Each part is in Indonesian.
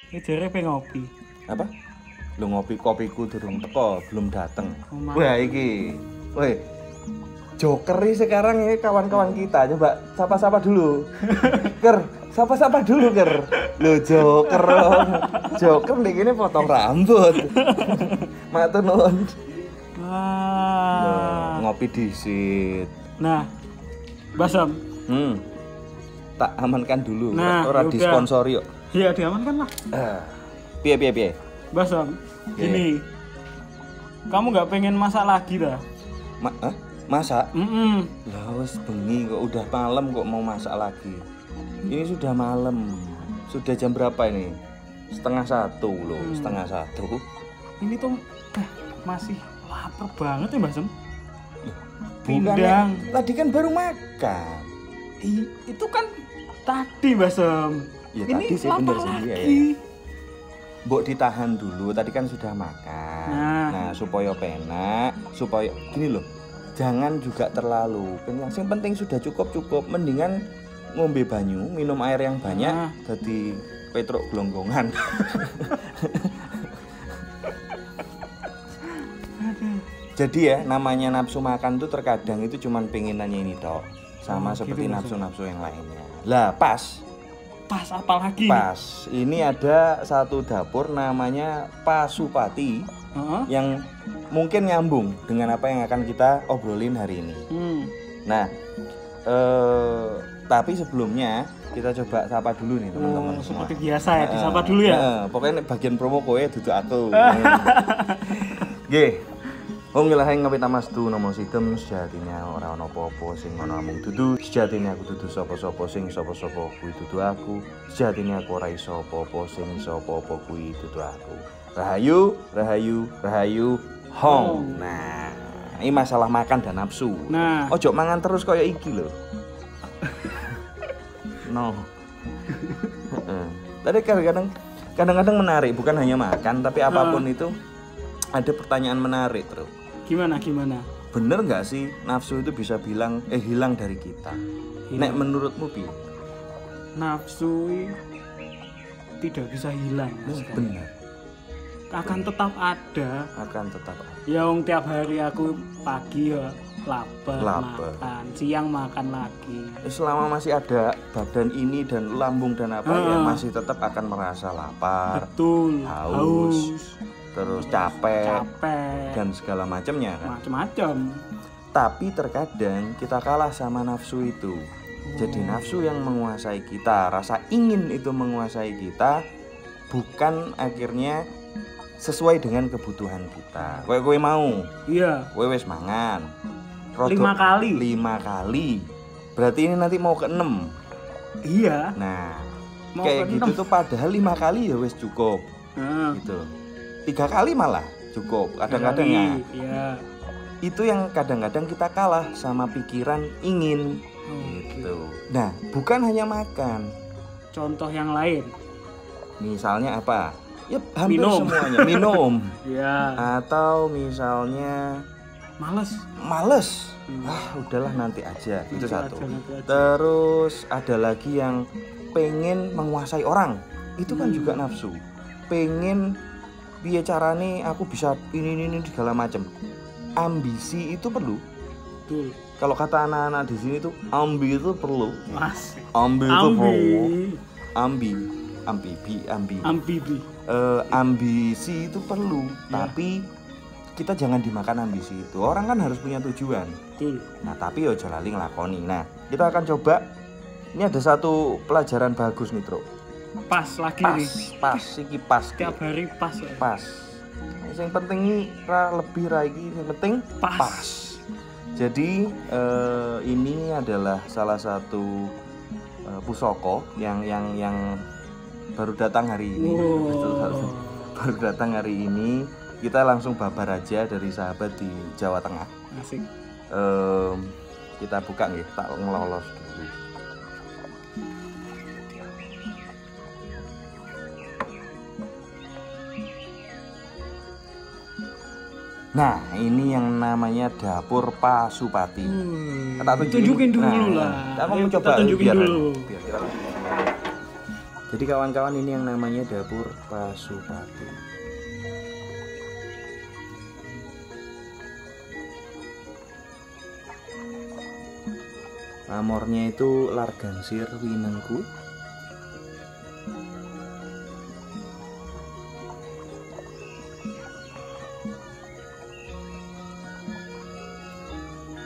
Iki jare pengen ngopi. Apa? Lu ngopi kopiku durung teko, belum dateng. Oh, Wah iki. Woi. Joker ini sekarang ya kawan-kawan kita. Coba sapa-sapa dulu. Ker, sapa-sapa dulu, Ker. Lu Joker. Joker nih gini potong rambut. Matur nuwun. Wah. Ngopi disit. Nah, Basam. Tak amankan dulu. Nah, ora yaudah. disponsori kok. Iya, diamankan lah. Piye. Basam. Gini. Kamu nggak pengen masak lagi dah? Masak? Lah wis bengi kok udah malam kok mau masak lagi. Ini sudah malam. Sudah jam berapa ini? 12:30 loh, 12:30. Ini tuh masih lapar banget ya, Basam. Bukannya Pindang. tadi kan baru makan. Itu kan tadi, Basam. Ya Ini tadi sih lapar bener sih ya. lagi. Mbok ditahan dulu, tadi kan sudah makan. Nah, supaya penak, supaya gini loh. Jangan juga terlalu kenyang. Yang penting sudah cukup. Mendingan ngombe banyu, minum air yang banyak, jadi petruk gelonggongan. Jadi ya, namanya nafsu makan tuh terkadang itu cuman pengenannya ini tok. Sama seperti gitu, nafsu-nafsu yang lainnya. Lah, pas apa lagi? Pas. Ini ada satu dapur namanya Pasupati yang mungkin nyambung dengan apa yang akan kita obrolin hari ini. Nah, tapi sebelumnya kita coba sapa dulu nih teman-teman semua. Seperti biasa ya, disapa dulu ya. Pokoknya bagian promo kowe duduk aku. Nggih. Wong ilahe ngawit amastu namo sidem sejatinya ora ana apa-apa sing ana mung dudu sejatinya aku dudu sapa-sapa sing sapa-sapa kuwi dudu aku sejatinya aku ora iso apa-apa sing iso apa-apa kuwi dudu aku rahayu hong. Nah, ini masalah makan dan nafsu. Nah, ojo mangan terus kaya iki lho. No. Tadi kadang-kadang menarik, bukan hanya makan tapi apapun itu ada pertanyaan menarik, Bro. Gimana? Bener nggak sih nafsu itu bisa hilang dari kita? Nek menurutmu Pi? Nafsu tidak bisa hilang. Bener. Akan tetap ada. Ya wong tiap hari aku pagi ya lapar. Makan, siang makan lagi. Selama masih ada badan ini dan lambung dan apa ya masih tetap akan merasa lapar. Betul. Haus. Terus capek dan segala macamnya kan. Macam-macam. Tapi terkadang kita kalah sama nafsu itu. Jadi nafsu yang menguasai kita, rasa ingin itu menguasai kita, bukan akhirnya sesuai dengan kebutuhan kita. Kowe mau? Iya. Kowe wis mangan. 5 kali. 5 kali. Berarti ini nanti mau ke-6. Iya. Nah, mau kayak gitu tuh padahal 5 kali ya wis cukup. Gitu. 3 kali malah cukup. Kadang-kadang ya. Iya. Itu yang kadang-kadang kita kalah sama pikiran ingin. Gitu. Nah, bukan hanya makan. Contoh yang lain. Misalnya apa? Ya hampir minum. Semuanya. Minum. Iya. Atau misalnya males. Udahlah nanti aja. Itu satu. Terus ada lagi yang pengen menguasai orang. Itu kan juga nafsu. Pengen piye carane aku bisa ini segala macam. Ambisi itu perlu. Betul. Kalau kata anak-anak di sini tuh ambi itu perlu. Mas. Ambi itu perlu. Ambisi itu perlu. Ya. Tapi kita jangan dimakan ambisi itu. Orang kan harus punya tujuan. Betul. Nah, tapi yo aja lali nglakoni. Nah, kita akan coba. Ini ada satu pelajaran bagus nih, Bro. Pas lagi nih. Pas. Tiap hari pas. Pas. Yang penting ini lebih lagi, yang penting pas. Jadi ini adalah salah satu pusoko yang baru datang hari ini. Baru datang hari ini. Kita langsung babar aja dari sahabat di Jawa Tengah. Asik. Kita buka nih, tak ngelolos dulu. Nah, ini yang namanya dapur Pasupati. Tak tunjukin dulu lah. Aku mau coba tunjukin biar dulu. Biar kita Jadi kawan-kawan, ini yang namanya dapur Pasupati. Pamornya itu Largansir Winengku.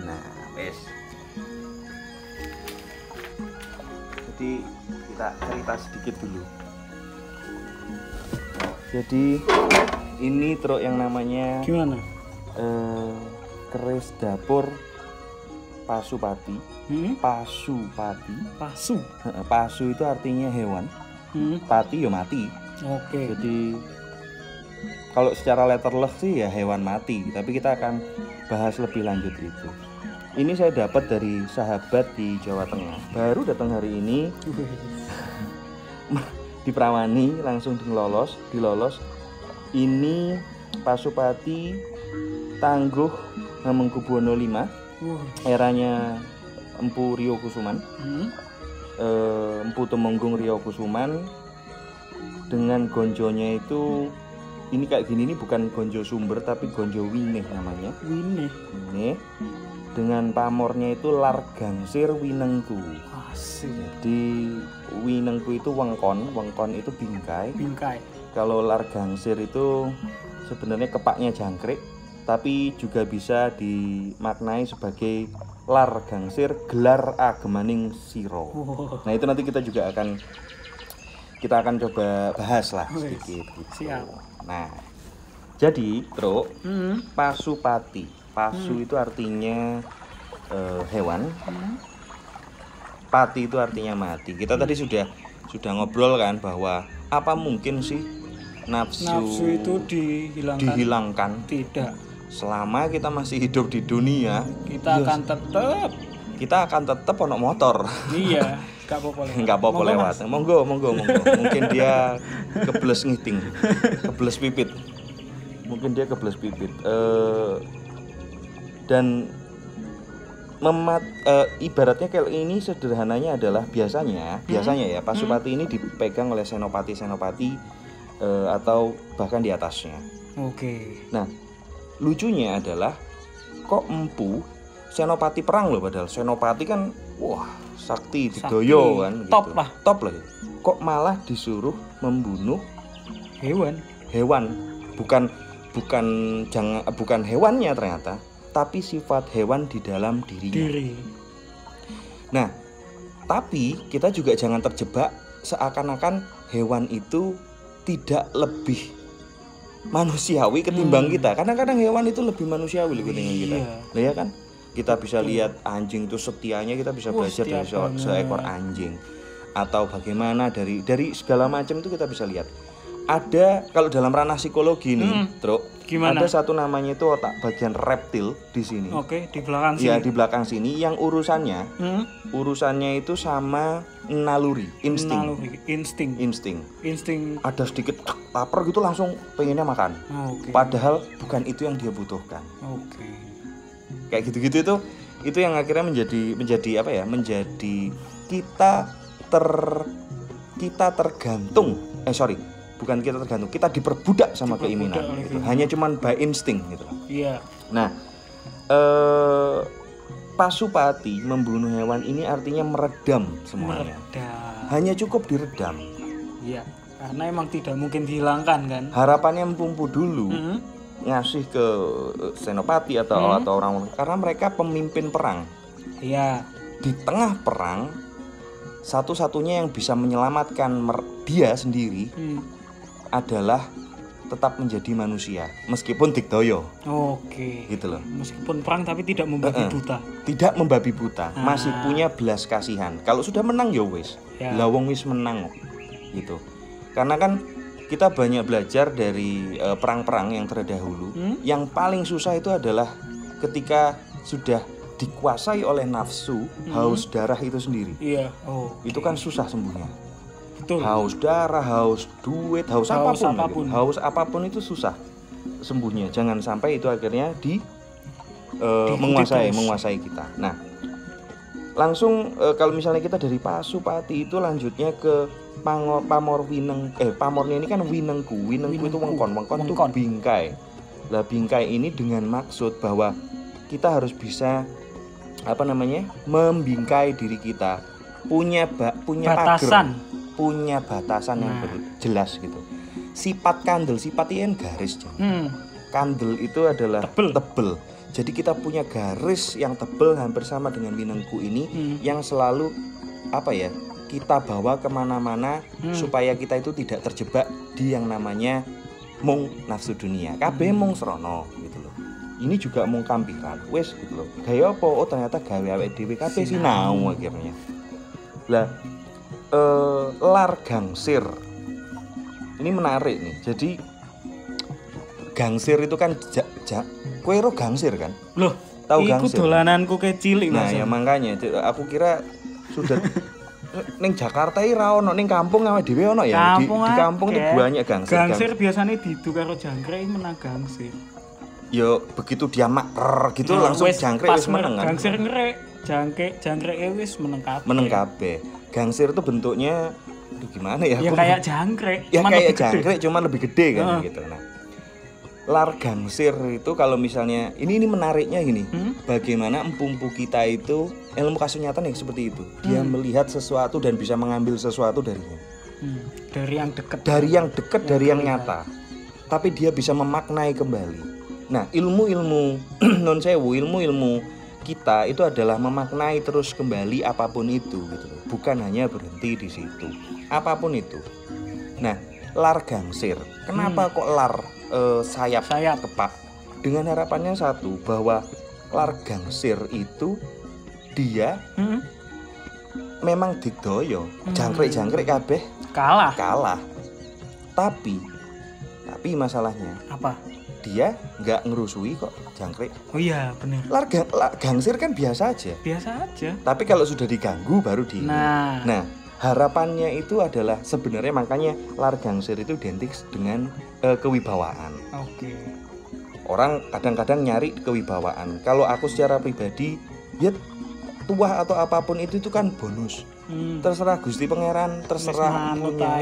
Nah, wes. Jadi kita cerita sedikit dulu. Jadi ini truk yang namanya Gimana? keris dapur Pasupati. Pasupati. Pasu. Pasu itu artinya hewan. Pati ya mati. Oke. Jadi kalau secara letterless sih ya hewan mati, tapi kita akan bahas lebih lanjut itu. Ini saya dapat dari sahabat di Jawa Tengah. Baru datang hari ini. Diprawani langsung dilolos. Ini Pasupati Tangguh Hamengkubuwono V. Eranya Empu Rio Kusuman. Empu Temenggung Rio Kusuman. Dengan gonjonya itu, ini kayak gini, ini bukan gonjo sumber tapi gonjo winih namanya. Winih. Dengan pamornya itu Largansir Winengku. Asik. Jadi Winengku itu wengkon itu bingkai. Kalau Largansir itu sebenarnya kepaknya jangkrik, tapi juga bisa dimaknai sebagai Largansir gelar agemaning siro. Nah, itu nanti kita akan coba bahas lah sedikit gitu. Siap. Nah, jadi truk Pasupati. Pasu itu artinya hewan. Pati itu artinya mati. Kita tadi sudah ngobrol kan bahwa apa mungkin sih nafsu itu dihilangkan? Tidak. Selama kita masih hidup di dunia, kita akan tetap ono motor. Iya, enggak apa-apa lewat. Monggo. Mungkin dia kebles ngiting, kebles pipit. Dan ibaratnya kayak ini sederhananya adalah biasanya ya Pasupati ini dipegang oleh senopati atau bahkan di atasnya. Oke. Nah, lucunya adalah kok empu senopati perang loh, padahal senopati kan wah sakti didoyo kan gitu. Top lah. Kok malah disuruh membunuh hewan. Bukan hewannya ternyata, tapi sifat hewan di dalam dirinya. Nah, tapi kita juga jangan terjebak seakan-akan hewan itu tidak lebih manusiawi ketimbang kita. Kadang-kadang hewan itu lebih manusiawi ketimbang kita. Lah ya kan? Kita bisa lihat anjing itu setianya, kita bisa belajar dari seekor anjing. Atau bagaimana dari segala macam itu kita bisa lihat. Ada kalau dalam ranah psikologi nih, Truk, ada satu namanya itu otak bagian reptil di sini. Oke, di belakang sini. Ya, di belakang sini yang urusannya itu sama naluri, insting. Ada sedikit lapar gitu langsung pengennya makan. Padahal bukan itu yang dia butuhkan. Kayak gitu-gitu itu yang akhirnya menjadi apa ya? Menjadi kita tergantung. Bukan kita tergantung, kita diperbudak sama keinginan gitu. Hanya cuman by insting gitu. Iya. Nah, Pasupati membunuh hewan ini artinya meredam semuanya. Hanya cukup diredam. Iya. Karena emang tidak mungkin dihilangkan kan. Harapannya Empu dulu ngasih ke senopati atau orang karena mereka pemimpin perang. Iya. Di tengah perang, satu-satunya yang bisa menyelamatkan dia sendiri adalah tetap menjadi manusia meskipun digdoyo. Gitu loh. Meskipun perang tapi tidak membabi buta. Tidak membabi buta, masih punya belas kasihan. Kalau sudah menang ya wis. Lah wong wis menang gitu. Karena kan kita banyak belajar dari perang-perang yang terdahulu. Yang paling susah itu adalah ketika sudah dikuasai oleh nafsu, haus darah itu sendiri. Iya. Itu kan susah sembuhnya. Betul. Haus darah, haus duit, haus apapun itu susah sembuhnya. Jangan sampai itu akhirnya menguasai kita. Nah, langsung kalau misalnya kita dari Pasupati itu lanjutnya ke pamor pamornya ini kan winengku itu wengkon itu bingkai. Lah bingkai ini dengan maksud bahwa kita harus bisa membingkai diri kita, punya batasan, punya batasan yang jelas gitu. Sifat kandel, sifat yang garis. Kandel itu adalah tebel. Jadi kita punya garis yang tebel hampir sama dengan winengku ini yang selalu kita bawa kemana-mana supaya kita itu tidak terjebak di yang namanya mung nafsu dunia. Kabeh mung srono gitu loh. Ini juga mung kampiran, wis gitu loh. Gaya apa? Oh ternyata gawe awake dhewe kabeh sinau akhirnya. Lah lar gangsir. Ini menarik nih. Jadi gangsir itu kan kowe ro gangsir kan? Loh, tahu gangsir? Iku dolananku kecilik Mas. Nah, ya makanya aku kira sudah ning Jakarta iki ra ono, ning kampung awake dhewe ono ya. Di kampung itu banyak gangsir. Gangsir biasanya didu karo jangkrik menang gangsir. Yo begitu dia makrer gitu langsung jangkrik wis meneng kan. Gangsir ngerek, jangkrik wis meneng kabeh. Meneng kabeh. Gangsir itu bentuknya gimana ya? Ya kayak jangkrik, ya kayak jangkrik cuma lebih gede kan gitu. Nah, lar gangsir itu kalau misalnya ini menariknya gini, bagaimana empu-empu kita itu ilmu kasunyatan yang seperti itu, dia melihat sesuatu dan bisa mengambil sesuatu darinya, dari yang dekat, dari yang nyata, tapi dia bisa memaknai kembali. Nah ilmu non sewu, ilmu kita itu adalah memaknai terus kembali apapun itu gitu, bukan hanya berhenti di situ, apapun itu. Nah lar gangsir, kenapa kok lar sayap kepak? Dengan harapannya satu, bahwa lar gangsir itu dia memang digdoyo, jangkrik kabeh kalah. Tapi masalahnya apa? Dia nggak ngerusui kok jangkrik. Oh iya benar. Lar gangsir kan biasa aja. Tapi kalau sudah diganggu baru di. Nah harapannya itu adalah sebenarnya makanya lar gangsir itu identik dengan kewibawaan. Oke. Orang kadang-kadang nyari kewibawaan. Kalau aku secara pribadi, ya tuah atau apapun itu kan bonus. Terserah Gusti Pangeran, terserah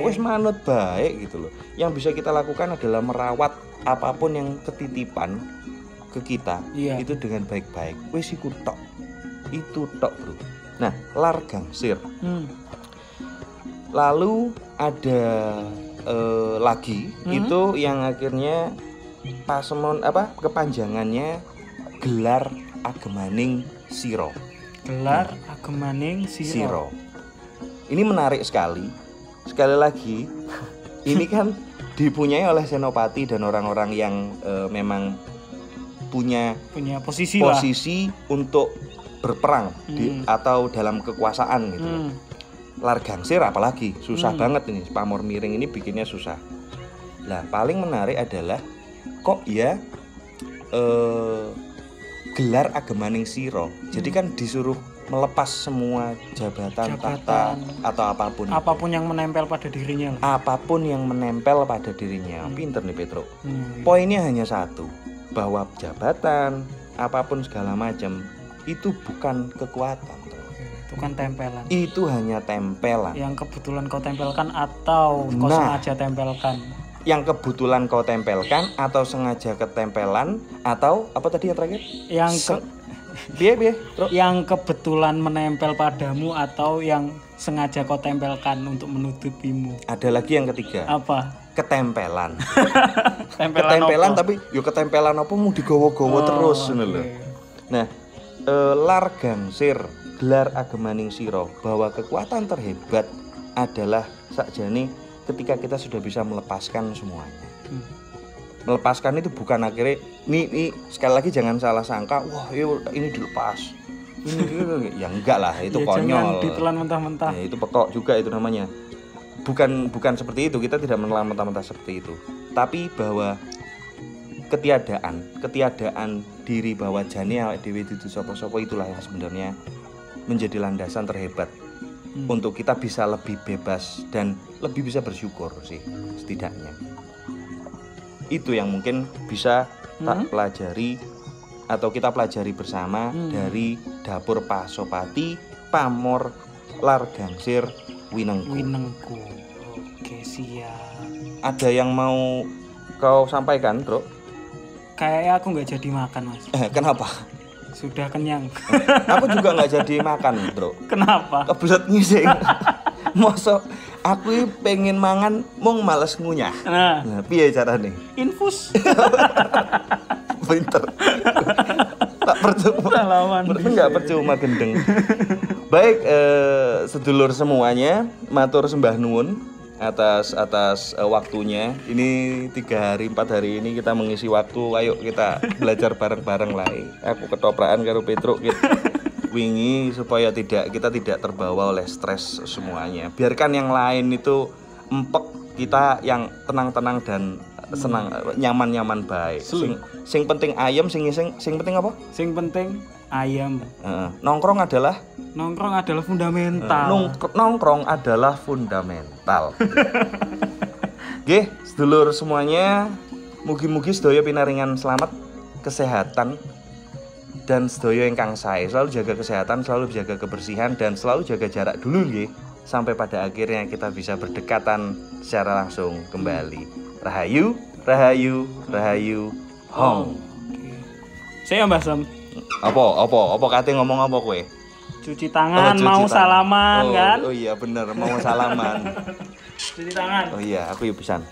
wis manut baik gitu loh. Yang bisa kita lakukan adalah merawat apapun yang ketitipan ke kita itu dengan baik-baik. Wis iku tok. Itu tok, Bro. Nah, lar gangsir. Lalu ada lagi itu yang akhirnya pasemon kepanjangannya gelar agemaning siro. Gelar agemaning siro. Ini menarik sekali. Sekali lagi, ini kan dipunyai oleh senopati dan orang-orang yang memang punya posisi untuk berperang atau dalam kekuasaan gitu. Lar gangsir apalagi susah banget ini, pamor miring ini bikinnya susah. Lah paling menarik adalah kok ya gelar agemaning siro. Jadi kan disuruh melepas semua jabatan, tahta atau apapun yang menempel pada dirinya. Pinter nih Petro. Poinnya hanya satu, bahwa jabatan apapun segala macam itu bukan kekuatan. Itu kan tempelan. Itu hanya tempelan. Yang kebetulan kau tempelkan atau kau sengaja tempelkan. Yang kebetulan kau tempelkan atau sengaja ketempelan atau apa tadi yang terakhir? Yang kebetulan menempel padamu atau yang sengaja kau tempelkan untuk menutupimu. Ada lagi yang ketiga. Apa? Ketempelan. Ketempelan tapi ketempelan apa mau digowo-gowo terus ngono lho. Nah, lar gangsir, gelar agemaning siro, bahwa kekuatan terhebat adalah sakjane ketika kita sudah bisa melepaskan semuanya. Melepaskan itu bukan akhirnya ini sekali lagi jangan salah sangka, wah ini dilepas. Ini ya enggak lah, itu konyol. Jangan ditelan mentah-mentah. Ya, itu pekok juga itu namanya. Bukan seperti itu, kita tidak menelan mentah-mentah seperti itu. Tapi bahwa ketiadaan diri bahwa jane awake dhewe dudu sapa-sapa itulah yang sebenarnya menjadi landasan terhebat untuk kita bisa lebih bebas dan lebih bisa bersyukur sih setidaknya. Itu yang mungkin bisa tak pelajari atau kita pelajari bersama dari dapur Pasopati Pamor Lar Gangsir Winengku. siap. Ada yang mau kau sampaikan, Bro? Kayaknya aku nggak jadi makan, Mas. Kenapa? Sudah kenyang. Aku juga nggak jadi makan, Bro. Kenapa? Kebelet ngising. Mosok aku pengen mangan mung males ngunyah. Nah, piye carane? Infus. Pinter. Tak percuma. Enggak percuma gendeng. Baik, sedulur semuanya, matur sembah nuwun atas waktunya. Ini 3 hari 4 hari ini kita mengisi waktu. Ayo kita belajar bareng-bareng lah. Aku ketoprakan karo Petruk gitu. Wingi supaya kita tidak terbawa oleh stres semuanya. Biarkan yang lain itu empek, kita yang tenang-tenang dan senang, nyaman-nyaman baik. Sing penting ayam, sing penting apa? Sing penting ayam. Nongkrong adalah fundamental. Nongkrong adalah fundamental. Nggih, sedulur semuanya, mugi-mugi sedaya pinaringan selamat, kesehatan, dan sedaya ingkang sae. Selalu jaga kesehatan, selalu jaga kebersihan, dan selalu jaga jarak dulu nggih, sampai pada akhirnya kita bisa berdekatan secara langsung kembali. Rahayu, rahayu, rahayu, hong. Saya Mbah Sam. Apa kate ngomong apa kowe? Cuci tangan, mau salaman kan? Oh iya bener, mau salaman. Cuci tangan. Oh iya, aku ya pisan.